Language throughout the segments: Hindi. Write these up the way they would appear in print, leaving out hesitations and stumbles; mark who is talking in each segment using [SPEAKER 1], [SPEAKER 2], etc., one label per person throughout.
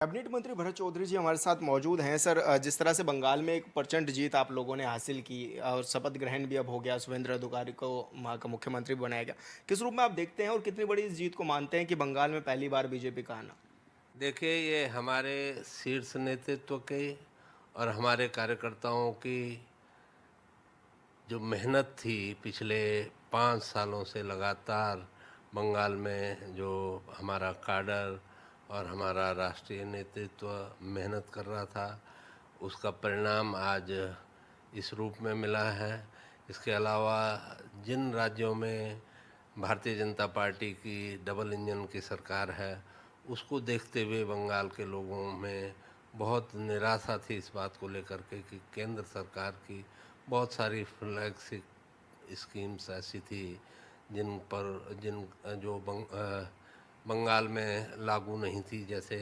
[SPEAKER 1] कैबिनेट मंत्री भरत चौधरी जी हमारे साथ मौजूद हैं। सर, जिस तरह से बंगाल में एक प्रचंड जीत आप लोगों ने हासिल की और शपथ ग्रहण भी अब हो गया, शुभेंद्र अधिकारी को वहाँ का मुख्यमंत्री बनाया गया। किस रूप में आप देखते हैं और कितनी बड़ी इस जीत को मानते हैं कि बंगाल में पहली बार बीजेपी का आना?
[SPEAKER 2] देखिए, ये हमारे शीर्ष नेतृत्व के और हमारे कार्यकर्ताओं की जो मेहनत थी पिछले 5 सालों से लगातार बंगाल में जो हमारा काडर और हमारा राष्ट्रीय नेतृत्व मेहनत कर रहा था, उसका परिणाम आज इस रूप में मिला है। इसके अलावा जिन राज्यों में भारतीय जनता पार्टी की डबल इंजन की सरकार है, उसको देखते हुए बंगाल के लोगों में बहुत निराशा थी इस बात को लेकर के कि केंद्र सरकार की बहुत सारी फ्लैगशिप स्कीम्स ऐसी थी जिन जो बंगाल में लागू नहीं थी। जैसे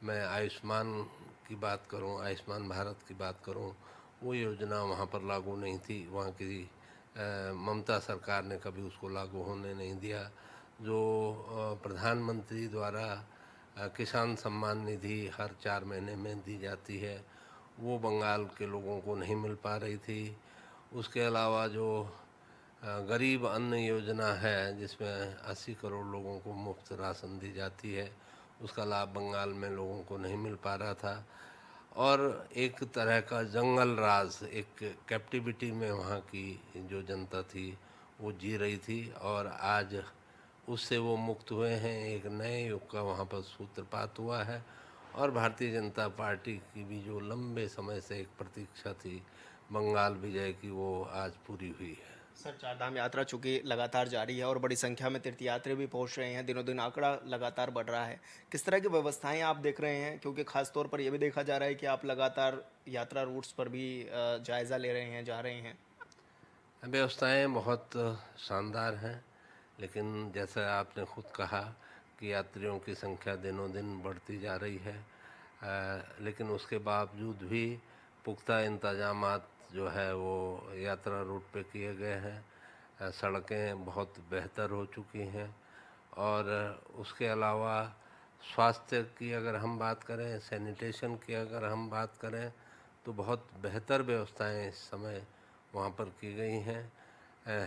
[SPEAKER 2] मैं आयुष्मान की बात करूं, आयुष्मान भारत की बात करूं, वो योजना वहाँ पर लागू नहीं थी। वहाँ की ममता सरकार ने कभी उसको लागू होने नहीं दिया। जो प्रधानमंत्री द्वारा किसान सम्मान निधि हर 4 महीने में दी जाती है, वो बंगाल के लोगों को नहीं मिल पा रही थी। उसके अलावा जो गरीब अन्न योजना है, जिसमें 80 करोड़ लोगों को मुफ्त राशन दी जाती है, उसका लाभ बंगाल में लोगों को नहीं मिल पा रहा था। और एक तरह का जंगल राज, एक कैप्टिविटी में वहाँ की जो जनता थी वो जी रही थी, और आज उससे वो मुक्त हुए हैं। एक नए युग का वहाँ पर सूत्रपात हुआ है, और भारतीय जनता पार्टी की भी जो लंबे समय से एक प्रतीक्षा थी बंगाल विजय की, वो आज पूरी हुई है।
[SPEAKER 1] सर, चारधाम यात्रा चूंकि लगातार जारी है और बड़ी संख्या में तीर्थयात्री भी पहुंच रहे हैं, दिनों दिन आंकड़ा लगातार बढ़ रहा है। किस तरह की व्यवस्थाएं आप देख रहे हैं, क्योंकि खास तौर पर यह भी देखा जा रहा है कि आप लगातार यात्रा रूट्स पर भी जायज़ा ले रहे हैं, जा रहे हैं।
[SPEAKER 2] व्यवस्थाएं बहुत शानदार हैं, लेकिन जैसा आपने खुद कहा कि यात्रियों की संख्या दिनों दिन बढ़ती जा रही है। लेकिन उसके बावजूद भी पुख्ता इंतजामात जो है वो यात्रा रूट पे किए गए हैं। सड़कें बहुत बेहतर हो चुकी हैं, और उसके अलावा स्वास्थ्य की अगर हम बात करें, सैनिटेशन की अगर हम बात करें, तो बहुत बेहतर व्यवस्थाएं इस समय वहाँ पर की गई हैं।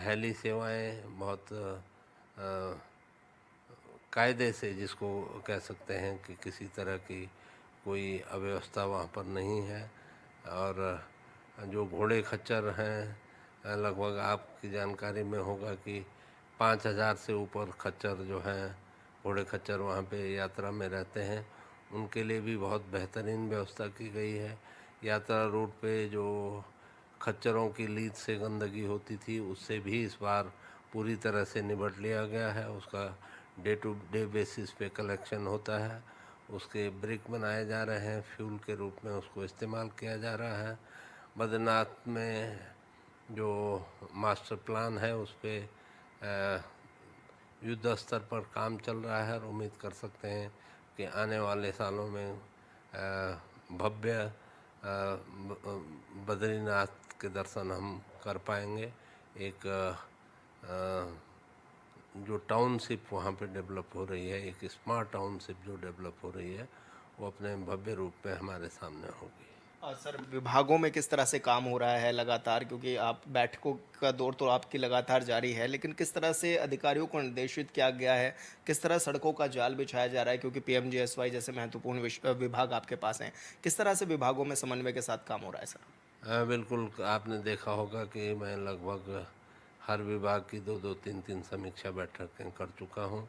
[SPEAKER 2] हेली सेवाएं बहुत कायदे से, जिसको कह सकते हैं कि किसी तरह की कोई अव्यवस्था वहाँ पर नहीं है। और जो घोड़े खच्चर हैं, लगभग आपकी जानकारी में होगा कि 5,000 से ऊपर खच्चर जो हैं, घोड़े खच्चर वहाँ पे यात्रा में रहते हैं। उनके लिए भी बहुत बेहतरीन व्यवस्था की गई है। यात्रा रूट पे जो खच्चरों की लीद से गंदगी होती थी, उससे भी इस बार पूरी तरह से निपट लिया गया है। उसका डे टू डे बेसिस पे कलेक्शन होता है। उसके ब्रिक बनाए जा रहे हैं, फ्यूल के रूप में उसको इस्तेमाल किया जा रहा है। बद्रीनाथ में जो मास्टर प्लान है, उस पर युद्ध स्तर पर काम चल रहा है, और उम्मीद कर सकते हैं कि आने वाले सालों में भव्य बद्रीनाथ के दर्शन हम कर पाएंगे। एक जो टाउनशिप वहाँ पे डेवलप हो रही है, एक स्मार्ट टाउनशिप जो डेवलप हो रही है, वो अपने भव्य रूप में हमारे सामने होगी।
[SPEAKER 1] सर, विभागों में किस तरह से काम हो रहा है लगातार, क्योंकि आप बैठकों का दौर तो आपकी लगातार जारी है, लेकिन किस तरह से अधिकारियों को निर्देशित किया गया है, किस तरह सड़कों का जाल बिछाया जा रहा है, क्योंकि पीएमजीएसवाई जैसे महत्वपूर्ण विभाग आपके पास हैं। किस तरह से विभागों में समन्वय के साथ काम हो रहा है, सर?
[SPEAKER 2] बिल्कुल, आपने देखा होगा कि मैं लगभग हर विभाग की 2-2, 3-3 समीक्षा बैठकें कर चुका हूँ।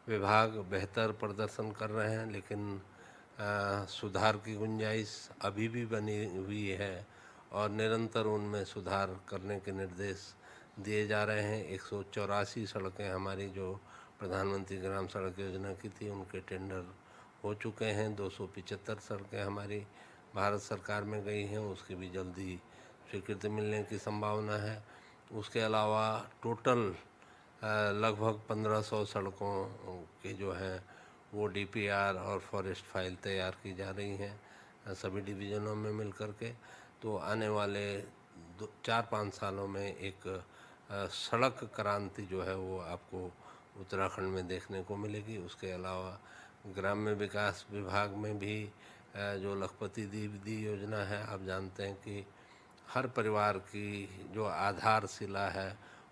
[SPEAKER 2] विभाग बेहतर प्रदर्शन कर रहे हैं, लेकिन सुधार की गुंजाइश अभी भी बनी हुई है, और निरंतर उनमें सुधार करने के निर्देश दिए जा रहे हैं। 184 सड़कें हमारी जो प्रधानमंत्री ग्राम सड़क योजना की थी, उनके टेंडर हो चुके हैं। 275 सड़कें हमारी भारत सरकार में गई हैं, उसकी भी जल्दी स्वीकृति मिलने की संभावना है। उसके अलावा टोटल लगभग 1500 सड़कों के जो हैं वो डीपीआर और फॉरेस्ट फाइल तैयार की जा रही हैं, सभी डिवीज़नों में मिल कर के। तो आने वाले 4-5 सालों में एक सड़क क्रांति जो है वो आपको उत्तराखंड में देखने को मिलेगी। उसके अलावा ग्राम्य विकास विभाग में भी जो लखपति दीदी योजना है, आप जानते हैं कि हर परिवार की जो आधारशिला है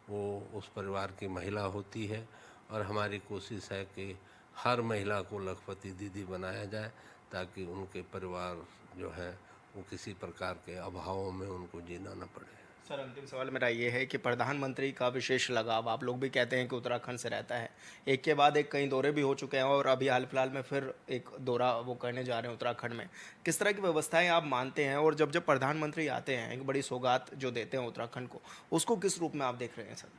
[SPEAKER 2] वो उस परिवार की महिला होती है, और हमारी कोशिश है कि हर महिला को लखपति दीदी बनाया जाए ताकि उनके परिवार जो है वो किसी प्रकार के अभावों में उनको जीना न पड़े।
[SPEAKER 1] सर, अंतिम सवाल मेरा ये है कि प्रधानमंत्री का विशेष लगाव आप लोग भी कहते हैं कि उत्तराखंड से रहता है। एक के बाद एक कई दौरे भी हो चुके हैं और अभी हाल-फिलहाल में फिर एक दौरा वो करने जा रहे हैं उत्तराखंड में। किस तरह की व्यवस्थाएँ आप मानते हैं और जब-जब प्रधानमंत्री आते हैं, एक बड़ी सौगात जो देते हैं उत्तराखंड को, उसको किस रूप में आप देख रहे हैं सर?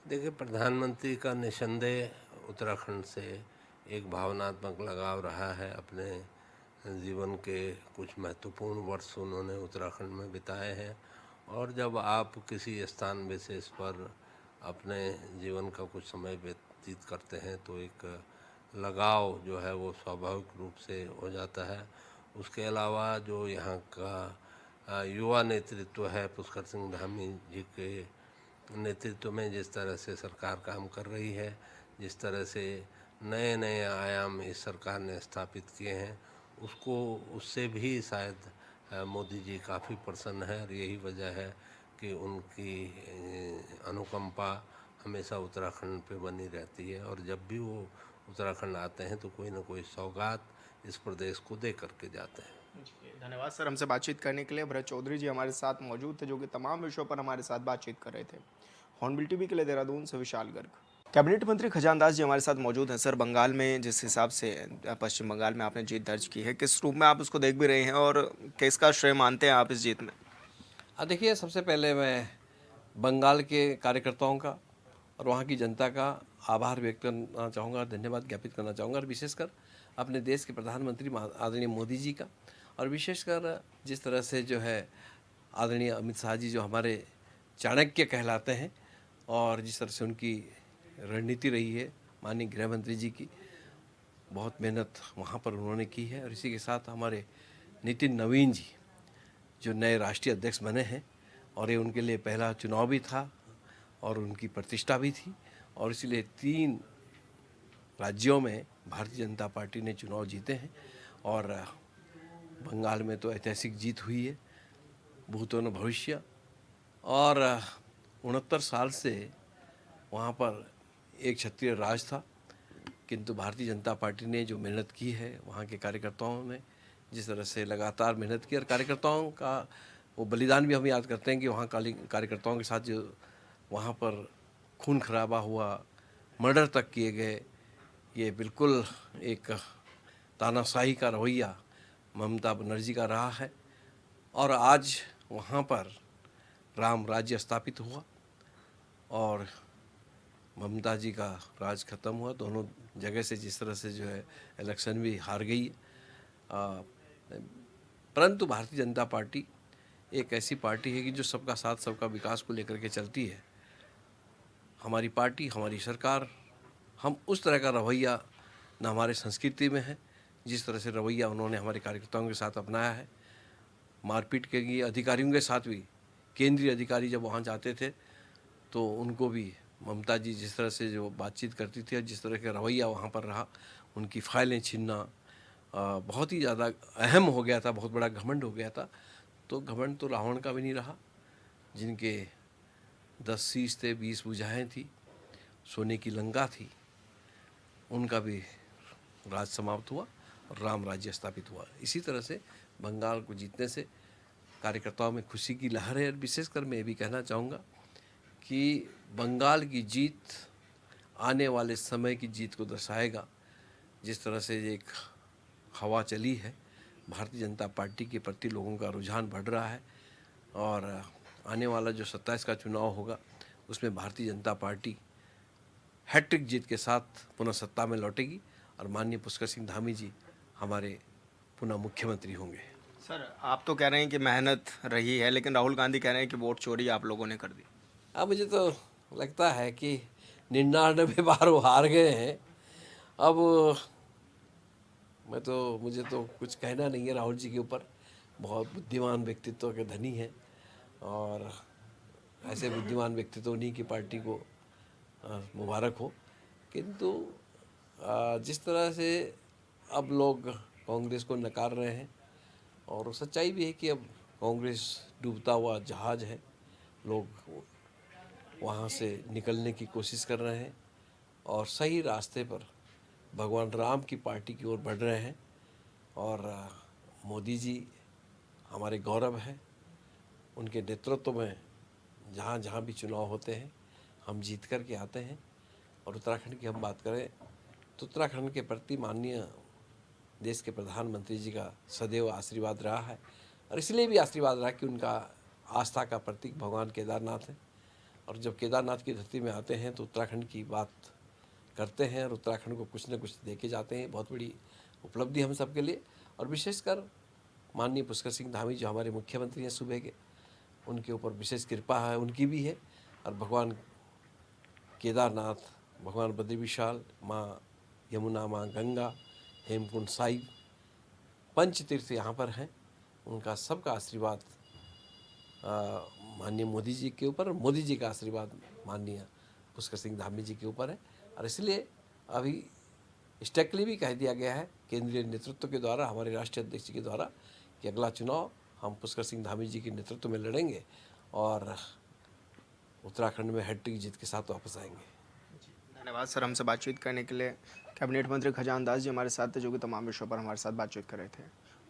[SPEAKER 2] देखिए, प्रधानमंत्री का निसंदेह उत्तराखंड से एक भावनात्मक लगाव रहा है। अपने जीवन के कुछ महत्वपूर्ण वर्ष उन्होंने उत्तराखंड में बिताए हैं, और जब आप किसी स्थान विशेष पर अपने जीवन का कुछ समय व्यतीत करते हैं तो एक लगाव जो है वो स्वाभाविक रूप से हो जाता है। उसके अलावा जो यहाँ का युवा नेतृत्व है, पुष्कर सिंह धामी जी के नेतृत्व में जिस तरह से सरकार काम कर रही है, जिस तरह से नए नए आयाम इस सरकार ने स्थापित किए हैं, उससे भी शायद मोदी जी काफ़ी प्रसन्न है, और यही वजह है कि उनकी अनुकंपा हमेशा उत्तराखंड पे बनी रहती है, और जब भी वो उत्तराखंड आते हैं तो कोई ना कोई सौगात इस प्रदेश को दे करके जाते हैं।
[SPEAKER 1] जी, धन्यवाद सर हमसे बातचीत करने के लिए। भरत चौधरी जी हमारे साथ मौजूद थे जो कि तमाम विषयों पर हमारे साथ बातचीत कर रहे थे। हॉर्नबिल टीवी के लिए देहरादून से विशाल गर्ग। कैबिनेट मंत्री खजान दास जी हमारे साथ मौजूद हैं। सर, बंगाल में जिस हिसाब से पश्चिम बंगाल में आपने जीत दर्ज की है, किस रूप में आप उसको देख भी रहे हैं और किसका श्रेय मानते हैं आप इस जीत में?
[SPEAKER 3] देखिए, सबसे पहले मैं बंगाल के कार्यकर्ताओं का और वहाँ की जनता का आभार व्यक्त करना चाहूँगा, धन्यवाद ज्ञापित करना चाहूँगा, और विशेषकर अपने देश के प्रधानमंत्री आदरणीय मोदी जी का, और विशेषकर जिस तरह से जो है आदरणीय अमित शाह जी जो हमारे चाणक्य कहलाते हैं, और जिस तरह से उनकी रणनीति रही है, माननीय गृह मंत्री जी की बहुत मेहनत वहाँ पर उन्होंने की है, और इसी के साथ हमारे नितिन नवीन जी जो नए राष्ट्रीय अध्यक्ष बने हैं, और ये उनके लिए पहला चुनाव भी था और उनकी प्रतिष्ठा भी थी, और इसलिए 3 राज्यों में भारतीय जनता पार्टी ने चुनाव जीते हैं, और बंगाल में तो ऐतिहासिक जीत हुई है, भूतो न भविष्य। और 69 साल से वहाँ पर एक क्षत्रिय राज था, किंतु भारतीय जनता पार्टी ने जो मेहनत की है, वहाँ के कार्यकर्ताओं ने जिस तरह से लगातार मेहनत की, और कार्यकर्ताओं का वो बलिदान भी हम याद करते हैं कि वहाँ कार्यकर्ताओं के साथ जो वहाँ पर खून खराबा हुआ, मर्डर तक किए गए, ये बिल्कुल एक तानाशाही का रवैया ममता बनर्जी का रहा है। और आज वहाँ पर राम राज्य स्थापित हुआ और ममता जी का राज खत्म हुआ। दोनों जगह से जिस तरह से जो है इलेक्शन भी हार गई, परंतु भारतीय जनता पार्टी एक ऐसी पार्टी है कि जो सबका साथ सबका विकास को लेकर के चलती है। हमारी पार्टी, हमारी सरकार, हम उस तरह का रवैया न हमारे संस्कृति में है, जिस तरह से रवैया उन्होंने हमारे कार्यकर्ताओं के साथ अपनाया है। मारपीट के लिए अधिकारियों के साथ भी, केंद्रीय अधिकारी जब वहाँ जाते थे तो उनको भी ममता जी जिस तरह से जो बातचीत करती थी और जिस तरह का रवैया वहाँ पर रहा, उनकी फाइलें छीनना बहुत ही ज़्यादा अहम हो गया था, बहुत बड़ा घमंड हो गया था। तो घमंड तो रावण का भी नहीं रहा, जिनके 10 शीश थे, 20 भुजाएं थी, सोने की लंका थी, उनका भी राज समाप्त हुआ और राम राज्य स्थापित हुआ। इसी तरह से बंगाल को जीतने से कार्यकर्ताओं में खुशी की लहर है। और विशेषकर मैं ये भी कहना चाहूँगा कि बंगाल की जीत आने वाले समय की जीत को दर्शाएगा। जिस तरह से एक हवा चली है, भारतीय जनता पार्टी के प्रति लोगों का रुझान बढ़ रहा है, और आने वाला जो 27 का चुनाव होगा उसमें भारतीय जनता पार्टी हैट्रिक जीत के साथ पुनः सत्ता में लौटेगी, और माननीय पुष्कर सिंह धामी जी हमारे पुनः मुख्यमंत्री होंगे।
[SPEAKER 1] सर, आप तो कह रहे हैं कि मेहनत रही है, लेकिन राहुल गांधी कह रहे हैं कि वोट चोरी आप लोगों ने कर दी।
[SPEAKER 3] अब मुझे तो लगता है कि 99 बार वो हार गए हैं। अब मुझे तो कुछ कहना नहीं है राहुल जी के ऊपर। बहुत बुद्धिमान व्यक्तित्व के धनी हैं, और ऐसे बुद्धिमान व्यक्तित्व उन्हीं की पार्टी को मुबारक हो। किंतु जिस तरह से अब लोग कांग्रेस को नकार रहे हैं और सच्चाई भी है कि अब कांग्रेस डूबता हुआ जहाज है। लोग वहाँ से निकलने की कोशिश कर रहे हैं और सही रास्ते पर भगवान राम की पार्टी की ओर बढ़ रहे हैं। और मोदी जी हमारे गौरव हैं। उनके नेतृत्व में जहाँ जहाँ भी चुनाव होते हैं हम जीत कर के आते हैं। और उत्तराखंड की हम बात करें तो उत्तराखंड के प्रति माननीय देश के प्रधानमंत्री जी का सदैव आशीर्वाद रहा है और इसलिए भी आशीर्वाद रहा कि उनका आस्था का प्रतीक भगवान केदारनाथ है। और जब केदारनाथ की धरती में आते हैं तो उत्तराखंड की बात करते हैं और उत्तराखंड को कुछ न कुछ दे के जाते हैं। बहुत बड़ी उपलब्धि हम सबके लिए। और विशेषकर माननीय पुष्कर सिंह धामी जो हमारे मुख्यमंत्री हैं सूबे के, उनके ऊपर विशेष कृपा है, उनकी भी है। और भगवान केदारनाथ, भगवान बद्री विशाल, माँ यमुना, माँ गंगा, हेमकुंड साहिब, पंच तीर्थ यहाँ पर हैं। उनका सबका आशीर्वाद माननीय मोदी जी के ऊपर, मोदी जी का आशीर्वाद माननीय पुष्कर सिंह धामी जी के ऊपर है। और इसलिए अभी स्ट्रिक्टली भी कह दिया गया है केंद्रीय नेतृत्व के द्वारा, हमारे राष्ट्रीय अध्यक्ष के द्वारा, कि अगला चुनाव हम पुष्कर सिंह धामी जी के नेतृत्व में लड़ेंगे और उत्तराखंड में हैट्रिक जीत के साथ वापस आएंगे।
[SPEAKER 1] धन्यवाद सर, हमसे बातचीत करने के लिए। कैबिनेट मंत्री खजान दास जी हमारे साथ थे, जो कि तमाम विषयों पर हमारे साथ बातचीत कर रहे थे।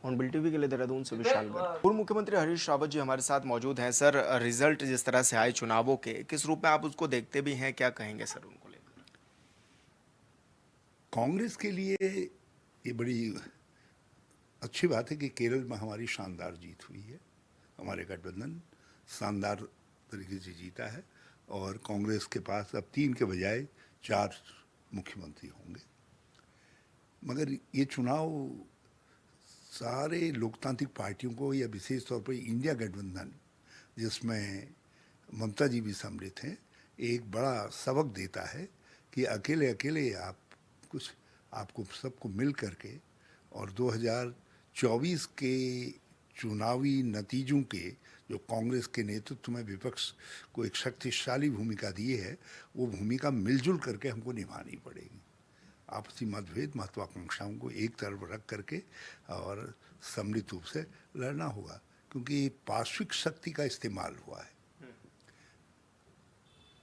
[SPEAKER 1] ऑन बिल टीवी के लिए देहरादून से विशाल गर्ग। पूर्व मुख्यमंत्री हरीश रावत जी हमारे साथ मौजूद हैं। सर, रिजल्ट जिस तरह से आए चुनावों के, किस रूप में आप उसको देखते भी हैं, क्या कहेंगे सर उनको लेकर?
[SPEAKER 4] कांग्रेस के लिए ये बड़ी अच्छी बात है कि केरल में हमारी शानदार जीत हुई है। हमारे गठबंधन शानदार तरीके से जीता है और कांग्रेस के पास अब 3 के बजाय 4 मुख्यमंत्री होंगे। मगर ये चुनाव सारे लोकतांत्रिक पार्टियों को, या विशेष तौर पर इंडिया गठबंधन जिसमें ममता जी भी सम्मिलित हैं, एक बड़ा सबक देता है कि अकेले अकेले आपको सबको मिल करके और 2024 के चुनावी नतीजों के जो कांग्रेस के नेतृत्व में विपक्ष को एक शक्तिशाली भूमिका दी है, वो भूमिका मिलजुल करके हमको निभानी पड़ेगी। आपसी मतभेद, महत्वाकांक्षाओं को एक तरफ रख करके और सम्मिलित रूप से लड़ना होगा, क्योंकि पार्श्विक शक्ति का इस्तेमाल हुआ है।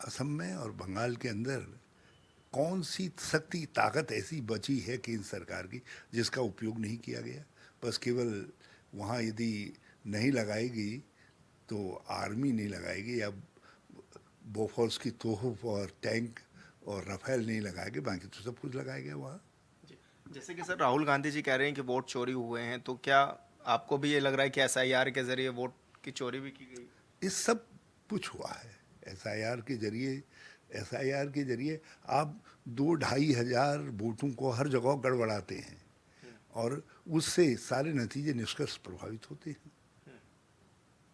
[SPEAKER 4] असम में और बंगाल के अंदर कौन सी शक्ति, ताकत ऐसी बची है केंद्र सरकार की जिसका उपयोग नहीं किया गया? बस केवल वहाँ यदि नहीं लगाएगी तो आर्मी नहीं लगाएगी, या बोफोर्स की तोहफ और टैंक और राफेल नहीं लगाएंगे, बाकी तो सब कुछ लगाएगा वहाँ।
[SPEAKER 1] जैसे कि सर राहुल गांधी जी कह रहे हैं कि वोट चोरी हुए हैं, तो क्या आपको भी ये लग रहा है कि एसआईआर के जरिए वोट की चोरी भी की गई?
[SPEAKER 4] इस सब कुछ हुआ है एसआईआर के जरिए आप 2-2.5 हजार वोटों को हर जगह गड़बड़ाते हैं और उससे सारे नतीजे, निष्कर्ष प्रभावित होते हैं।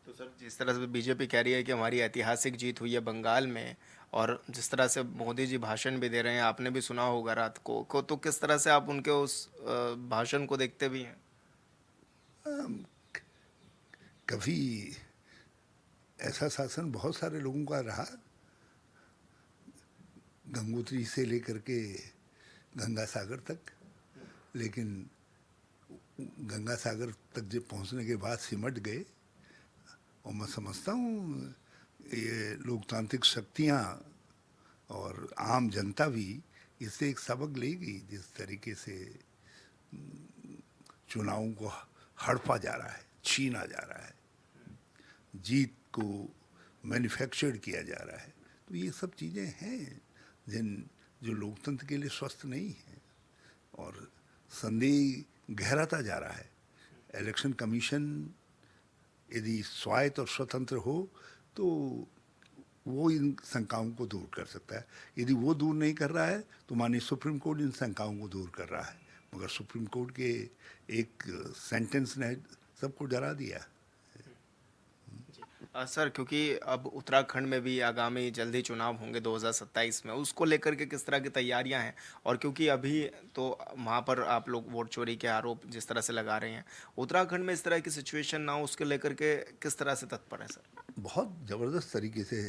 [SPEAKER 1] तो सर, जिस तरह से बीजेपी कह रही है कि हमारी ऐतिहासिक जीत हुई है बंगाल में, और जिस तरह से मोदी जी भाषण भी दे रहे हैं, आपने भी सुना होगा रात को तो किस तरह से आप उनके उस भाषण को देखते भी हैं?
[SPEAKER 4] कभी ऐसा शासन बहुत सारे लोगों का रहा, गंगोत्री से लेकर के गंगा सागर तक, लेकिन गंगा सागर तक जब पहुंचने के बाद सिमट गए। और मैं समझता हूँ ये लोकतांत्रिक शक्तियाँ और आम जनता भी इससे एक सबक लेगी। जिस तरीके से चुनावों को हड़पा जा रहा है, छीना जा रहा है, जीत को मैन्युफैक्चर्ड किया जा रहा है, तो ये सब चीज़ें हैं जो लोकतंत्र के लिए स्वस्थ नहीं है। और संदेह गहराता जा रहा है। इलेक्शन कमीशन यदि स्वायत्त और स्वतंत्र हो तो वो इन शंकाओं को दूर कर सकता है। यदि वो दूर नहीं कर रहा है तो माननीय सुप्रीम कोर्ट इन शंकाओं को दूर कर रहा है, मगर सुप्रीम कोर्ट के एक सेंटेंस ने सबको डरा दिया।
[SPEAKER 1] सर, क्योंकि अब उत्तराखंड में भी आगामी जल्दी चुनाव होंगे 2027 में, उसको लेकर के किस तरह की तैयारियां हैं? और क्योंकि अभी तो वहाँ पर आप लोग वोट चोरी के आरोप जिस तरह से लगा रहे हैं, उत्तराखंड में इस तरह की सिचुएशन ना हो, उसके लेकर के किस तरह से तत्पर है सर?
[SPEAKER 4] बहुत ज़बरदस्त तरीके से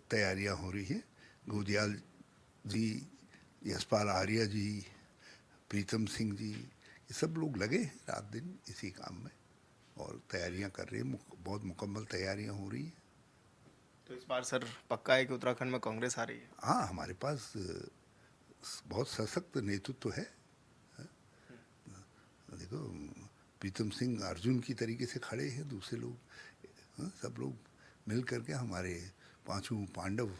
[SPEAKER 4] तैयारियां हो रही हैं। गुजियाल जी, यशपाल आर्या जी, प्रीतम सिंह जी, ये सब लोग लगे हैं रात दिन इसी काम में और तैयारियां कर रहे हैं, बहुत मुकम्मल तैयारियां हो रही हैं।
[SPEAKER 1] तो इस बार सर पक्का है कि उत्तराखंड में कांग्रेस आ रही है?
[SPEAKER 4] हाँ, हमारे पास बहुत सशक्त नेतृत्व है। देखो, प्रीतम सिंह अर्जुन की तरीके से खड़े हैं, दूसरे लोग, हाँ, सब लोग मिल करके, हमारे पांचों पांडव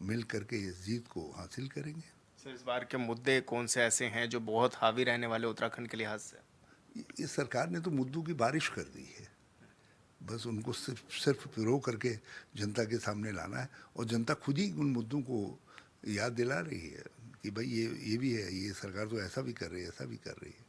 [SPEAKER 4] मिल करके इस जीत को हासिल करेंगे।
[SPEAKER 1] सर इस बार के मुद्दे कौन से ऐसे हैं जो बहुत हावी रहने वाले उत्तराखंड के लिहाज से?
[SPEAKER 4] इस सरकार ने तो मुद्दों की बारिश कर दी है, बस उनको सिर्फ सिर्फ पिरो करके जनता के सामने लाना है और जनता खुद ही उन मुद्दों को याद दिला रही है कि भाई ये भी है, ये सरकार तो ऐसा भी कर रही है, ऐसा भी कर रही है।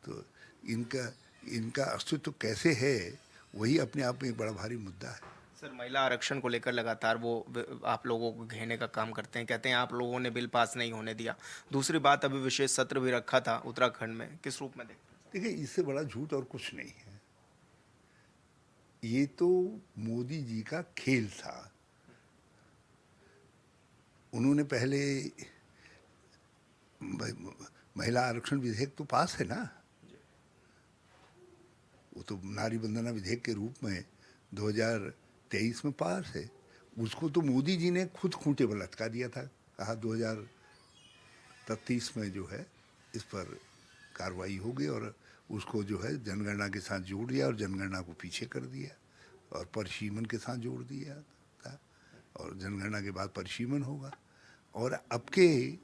[SPEAKER 4] तो इनका इनका अस्तित्व कैसे है, वही अपने आप में एक बड़ा भारी मुद्दा है।
[SPEAKER 1] सर महिला आरक्षण को लेकर लगातार वो आप लोगों को घेरने का काम करते हैं, कहते हैं आप लोगों ने बिल पास नहीं होने दिया। दूसरी बात, अभी विशेष सत्र भी रखा था उत्तराखंड में, किस रूप में देखते हैं?
[SPEAKER 4] देखिए, इससे बड़ा झूठ और कुछ नहीं है। ये तो मोदी जी का खेल था। उन्होंने पहले महिला आरक्षण विधेयक तो पास है ना, वो तो नारी वंदना विधेयक के रूप में 2023 में पास है। उसको तो मोदी जी ने खुद खूंटे पर लटका दिया था, कहा 2033 में जो है इस पर कार्रवाई होगी और उसको जो है जनगणना के साथ जोड़ दिया और जनगणना को पीछे कर दिया और परिसीमन के साथ जोड़ दिया था और जनगणना के बाद परिसीमन होगा। और अब के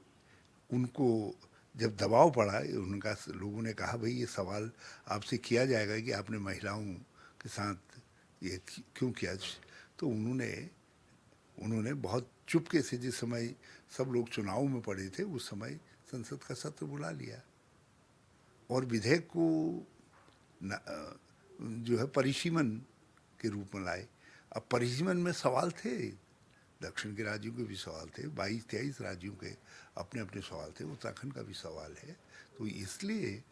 [SPEAKER 4] उनको जब दबाव पड़ा, उनका लोगों ने कहा भाई ये सवाल आपसे किया जाएगा कि आपने महिलाओं के साथ ये क्यों किया, तो उन्होंने बहुत चुपके से, जिस समय सब लोग चुनाव में पड़े थे उस समय संसद का सत्र बुला लिया और विधेयक को जो है परिसीमन के रूप में लाए। अब परिसीमन में सवाल थे, दक्षिण के राज्यों के भी सवाल थे, 22-23 राज्यों के अपने अपने सवाल थे, उत्तराखंड का भी सवाल है, तो इसलिए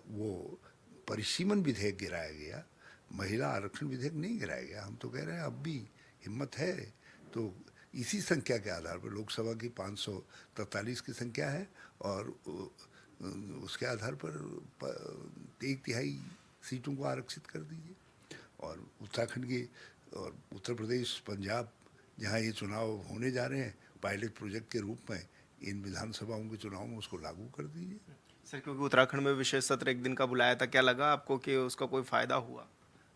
[SPEAKER 4] वो परिसीमन विधेयक गिराया गया, महिला आरक्षण विधेयक नहीं गिराया गया। हम तो कह रहे हैं अब भी हिम्मत है तो इसी संख्या के आधार पर, लोकसभा की 543 की संख्या है और उसके आधार पर 1/3 सीटों को आरक्षित कर दीजिए। और उत्तराखंड की और उत्तर प्रदेश, पंजाब, जहाँ ये चुनाव होने जा रहे हैं पायलट प्रोजेक्ट के रूप में, इन विधानसभाओं के चुनाव में उसको लागू कर दीजिए।
[SPEAKER 1] सर क्योंकि उत्तराखंड में विशेष सत्र एक दिन का बुलाया था, क्या लगा आपको कि उसका कोई फायदा हुआ?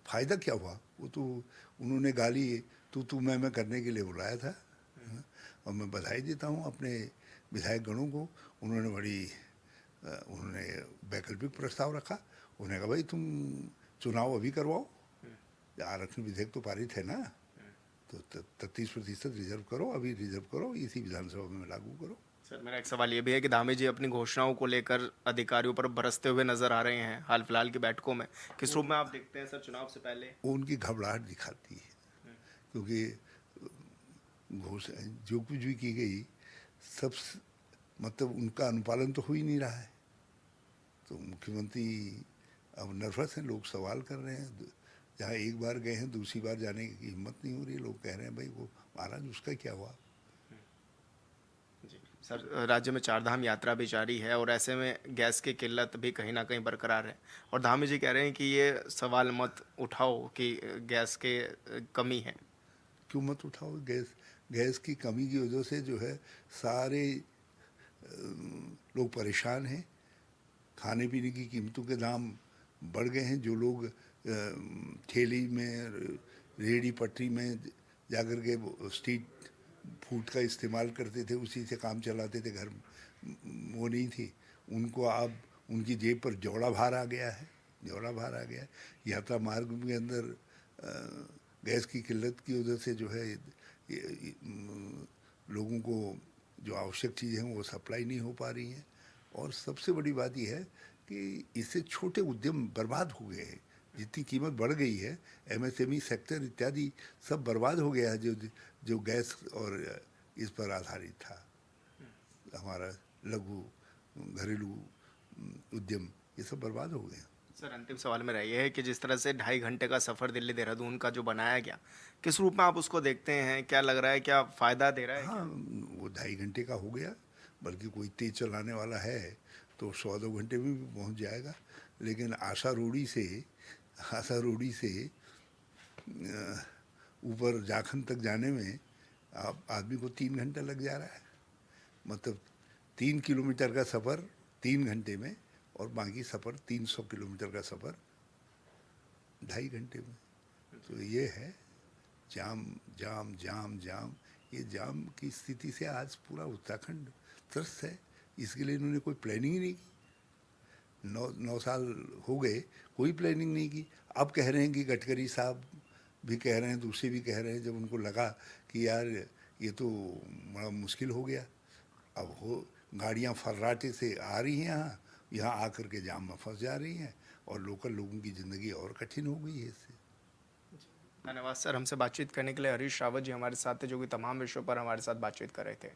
[SPEAKER 4] फायदा क्या हुआ, वो तो उन्होंने गाली तू मैं करने के लिए बुलाया था। और मैं बधाई देता हूँ अपने विधायक गणों को, उन्होंने वैकल्पिक प्रस्ताव रखा। उन्होंने कहा भाई तुम चुनाव अभी करवाओ, आरक्षण विधेयक तो पारित है ना, तो 33% रिजर्व करो, अभी रिजर्व करो, इसी विधानसभा में लागू करो।
[SPEAKER 1] सर मेरा एक सवाल ये भी है कि धामी जी अपनी घोषणाओं को लेकर अधिकारियों पर बरसते हुए नजर आ रहे हैं हाल फिलहाल की बैठकों में, किस रूप में आप देखते हैं सर चुनाव से पहले?
[SPEAKER 4] वो उनकी घबराहट दिखाती है, क्योंकि घोषणा जो कुछ भी की गई सब मतलब उनका अनुपालन तो हो ही नहीं रहा है। तो मुख्यमंत्री अब नर्वस हैं, लोग सवाल कर रहे हैं, जहाँ एक बार गए हैं दूसरी बार जाने की हिम्मत नहीं हो रही है। लोग कह रहे हैं भाई वो महाराज उसका क्या हुआ।
[SPEAKER 1] जी सर, राज्य में चारधाम यात्रा भी जारी है और ऐसे में गैस की किल्लत भी कहीं ना कहीं बरकरार है और धामी जी कह रहे हैं कि ये सवाल मत उठाओ कि गैस के कमी है।
[SPEAKER 4] क्यों मत उठाओ, गैस की कमी की वजह से जो है सारे लोग परेशान हैं, खाने पीने की कीमतों के दाम बढ़ गए हैं। जो लोग ठेली में, रेहड़ी पटरी में जाकर के स्ट्रीट फूड का इस्तेमाल करते थे, उसी से काम चलाते थे, घर वो नहीं थी, उनको अब उनकी जेब पर जौड़ा भार आ गया है, जौड़ा भार आ गया है। यात्रा मार्ग के अंदर गैस की किल्लत की वजह से जो है लोगों को जो आवश्यक चीज़ें हैं वो सप्लाई नहीं हो पा रही हैं। और सबसे बड़ी बात यह है कि इससे छोटे उद्यम बर्बाद हो गए हैं, जितनी कीमत बढ़ गई है, एमएसएमई सेक्टर इत्यादि सब बर्बाद हो गया है, जो गैस और इस पर आधारित था। हमारा लघु घरेलू उद्यम ये सब बर्बाद हो गए।
[SPEAKER 1] सर अंतिम सवाल मेरा ये है कि जिस तरह से 2.5 घंटे का सफ़र दिल्ली देहरादून का जो बनाया गया, किस रूप में आप उसको देखते हैं? क्या लग रहा है, क्या फ़ायदा दे रहा है?
[SPEAKER 4] हाँ, वो 2.5 घंटे का हो गया, बल्कि कोई तेज चलाने वाला है तो 1.25 घंटे में भी पहुंच जाएगा। लेकिन आशा रोडी से ऊपर जाखन तक जाने में आप आदमी को 3 घंटा लग जा रहा है। मतलब 3 किलोमीटर का सफ़र 3 घंटे में, और बाकी सफ़र 300 किलोमीटर का सफ़र 2.5 घंटे में। तो ये है जाम जाम जाम जाम। ये जाम की स्थिति से आज पूरा उत्तराखंड त्रस्त है। इसके लिए इन्होंने कोई प्लानिंग ही नहीं की। 9 साल हो गए, कोई प्लानिंग नहीं की। अब कह रहे हैं कि गडकरी साहब भी कह रहे हैं, दूसरे भी कह रहे हैं, जब उनको लगा कि यार ये तो बड़ा मुश्किल हो गया, अब हो गाड़ियाँ फर्राटे से आ रही हैं, यहाँ आकर के जाम में फंस जा रही हैं, और लोकल लोगों की ज़िंदगी और कठिन हो गई है इससे।
[SPEAKER 1] धन्यवाद सर, हमसे बातचीत करने के लिए। हरीश रावत जी हमारे साथ थे, जो कि तमाम विषयों पर हमारे साथ बातचीत कर रहे थे।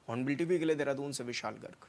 [SPEAKER 1] हॉर्नबिल टीवी के लिए देहरादून से विशाल गर्ग।